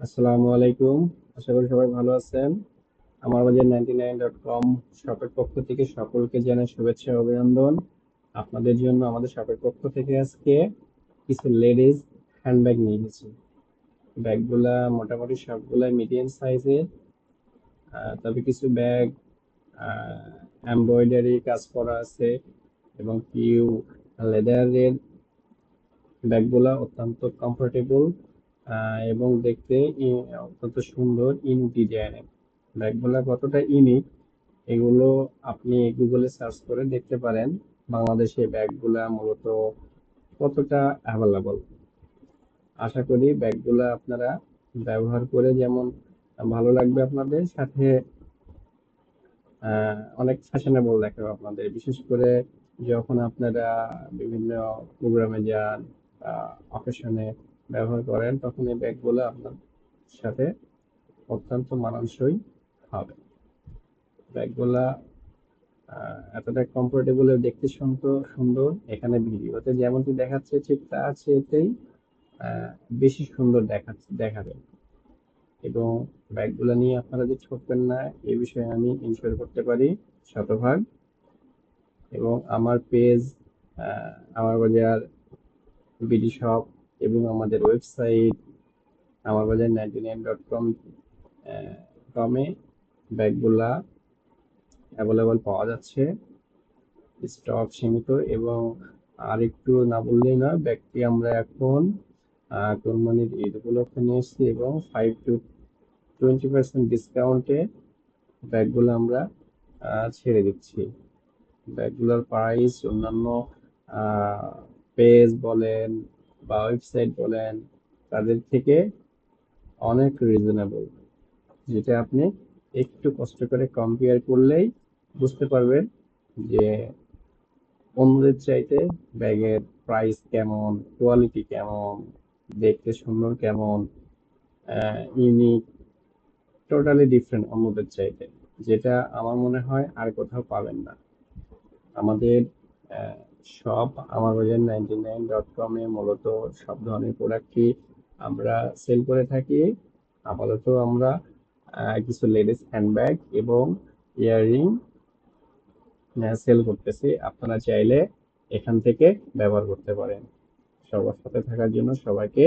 আসসালামু আলাইকুম। আশা করি সবাই ভালো আছেন। আমার বাজার 99.com শপের পক্ষ থেকে সকলকে জানাই শুভেচ্ছা ও অভিনন্দন। আপনাদের জন্য আমাদের শপের পক্ষ থেকে আজকে কিছু লেডিস হ্যান্ডব্যাগ নিয়ে এসেছি। ব্যাগগুলা মোটামুটি সবগুলাই মিডিয়াম সাইজের। তবে কিছু ব্যাগ এমব্রয়ডারি কাজ করা আছে এবং পিউ লেদারের। ব্যাগগুলা অত্যন্ত কমফোর্টেবল এবং দেখতে অত্যন্ত সুন্দর ইউনিক ডিজাইনের। ব্যাগগুলা কতটা ইউনিক এগুলো আপনি গুগলে সার্চ করে দেখতে পারেন। বাংলাদেশে ব্যাগগুলা মূলত কতটা অ্যাভেলেবল। আশা করি ব্যাগগুলা আপনারা ব্যবহার করে যেমন ভালো লাগবে আপনাদের সাথে অনেক ফ্যাশনেবল দেখাবে আপনাদের, বিশেষ করে যখন আপনারা বিভিন্ন প্রোগ্রামে যান, অকেশনে ব্যবহার করেন, তখন এই ব্যাগগুলো আপনার সাথে অত্যন্ত মানানসই হবে। ব্যাগগুলা এতটা কমফোর্টেবল ও দেখতে সুন্দর। এখানে ভিডিওতে যেমনটি দেখাচ্ছে ঠিক তার চেয়েতেই আহ, বেশি সুন্দর দেখাবে। এবং ব্যাগগুলো নিয়ে আপনারা যে ঠকবেন না এ বিষয়ে আমি ইনশিওর করতে পারি শতভাগ। এবং আমার পেজ আমার বাজার বিডি শপ এবং আমাদের ওয়েবসাইট আমার বাজার 99.com কমে ব্যাগগুলা অ্যাভেলেবল পাওয়া যাচ্ছে। স্টক সীমিত এবং আর একটু না বললেই নয়, ব্যাগটি আমরা এখন কোরবানির ঈদ উপলক্ষে নিয়ে এসেছি এবং 5 to 20% ডিসকাউন্টে ব্যাগগুলো আমরা ছেড়ে দিচ্ছি। ব্যাগগুলোর প্রাইস অন্যান্য পেজ বলেন বা ওয়েবসাইট বলেন তাদের থেকে অনেক রিজনেবল, যেটা আপনি একটু কষ্ট করে কম্পেয়ার করলেই বুঝতে পারবেন যে অন্যদের চাইতে ব্যাগের প্রাইস কেমন, কোয়ালিটি কেমন, দেখতে সুন্দর কেমন, ইউনিক, টোটালি ডিফারেন্ট অন্যদের চাইতে, যেটা আমার মনে হয় আর কোথাও পাবেন না। আমাদের শপ আমার বাজার 99.com এ মূলত সব ধরনের প্রোডাক্টই আমরা সেল করে থাকি। আপাতত আমরা কিছু লেডিস হ্যান্ডব্যাগ এবং ইয়াররিং সেল করতেছি। আপনারা চাইলে এখান থেকে ব্যবহার করতে পারেন। সবার সাথে থাকার জন্য সবাইকে